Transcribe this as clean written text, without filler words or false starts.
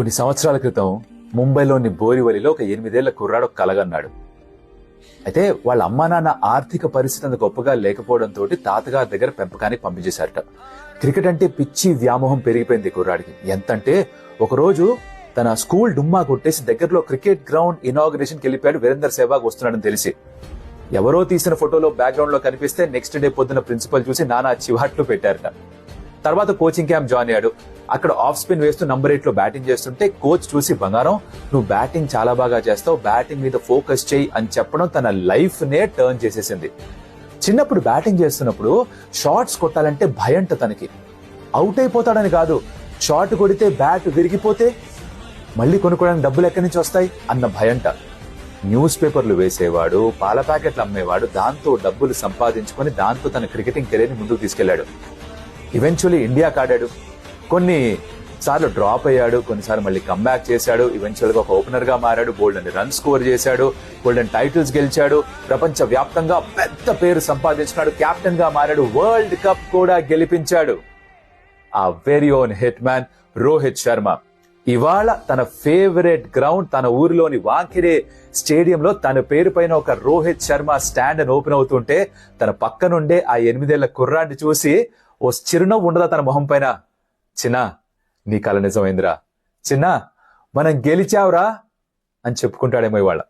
కొన్ని సంవత్సరాల క్రితం ముంబైలోని బోరివలిలో ఒక 8 ఏళ్ల కుర్రాడు కలగన్నాడు. అయితే వాళ్ళ అమ్మా నాన్న ఆర్థిక పరిస్థితి అంత గొప్పగా లేకపోవడంతో తాతగారి దగ్గర పెంపకానికి పంపించేశారట. క్రికెట్ అంటే పిచ్చి వ్యామోహం పెరిగిపోయింది కుర్రాడికి. ఎంతంటే ఒకరోజు తన స్కూల్ డుమ్మా కొట్టేసి దగ్గరలో క్రికెట్ గ్రౌండ్ ఇనాగ్రేషన్కి వెళ్ళిపోయాడు. వీరేందర్ సెహ్వాగ్ వస్తున్నాడని తెలిసి ఎవరో తీసిన ఫోటోలో బ్యాక్గ్రౌండ్ లో కనిపిస్తే నెక్స్ట్ డే పొద్దున ప్రిన్సిపల్ చూసి నానా చివాట్లు పెట్టారట. తర్వాత కోచింగ్ క్యాంప్ జాయిన్ అయ్యాడు. అక్కడ ఆఫ్ స్పిన్ వేస్తూ నంబర్ 8 లో బ్యాటింగ్ చేస్తుంటే కోచ్ చూసి, బంగారం నువ్వు బ్యాటింగ్ చాలా బాగా చేస్తావు, బ్యాటింగ్ మీద ఫోకస్ చేయి అని చెప్పడం తన లైఫ్ నే టర్న్ చేసేసింది. చిన్నప్పుడు బ్యాటింగ్ చేస్తున్నప్పుడు షాట్స్ కొట్టాలంటే భయంట తనకి. అవుట్ అయిపోతాడని కాదు, షాట్ కొడితే బ్యాట్ విరిగిపోతే మళ్ళీ కొనుక్కోవడానికి డబ్బులు ఎక్కడి నుంచి వస్తాయి అన్న భయంట. న్యూస్ పేపర్లు వేసేవాడు, పాల ప్యాకెట్లు అమ్మేవాడు, దాంతో డబ్బులు సంపాదించుకొని దాంతో తన క్రికెటింగ్ కెరీర్ ని ముందుకు తీసుకెళ్లాడు. ఈవెన్చువల్లీ ఇండియాకి ఆడాడు. కొన్ని సార్లు డ్రాప్ అయ్యాడు, కొన్నిసార్లు మళ్ళీ కమ్బ్యాక్ చేశాడు. ఈవెన్చువల్ గా ఒక ఓపెనర్ గా మారాడు, గోల్డెన్ రన్ స్కోర్ చేశాడు, గోల్డెన్ టైటిల్స్ గెలిచాడు, ప్రపంచ వ్యాప్తంగా పెద్ద పేరు సంపాదించున్నాడు, కెప్టెన్ గా మారాడు, వరల్డ్ కప్ కూడా గెలిపించాడు. ఆ very own hit man Rohit Sharma ఇవాళ తన ఫేవరెట్ గ్రౌండ్ తన ఊరిలోని వాంఖిడే స్టేడియంలో తన పేరు పైన ఒక రోహిత్ శర్మ స్టాండ్ అని ఓపెన్ అవుతుంటే తన పక్కనుండే ఆ 8 ఏళ్ల కుర్రాన్ని చూసి ఓ చిరునవ్వు ఉండదా తన మొహం పైన? చిన్నా, నీ కల నిజమైందిరా, చిన్నా మనం గెలిచావురా అని చెప్పుకుంటాడేమో ఇవాళ.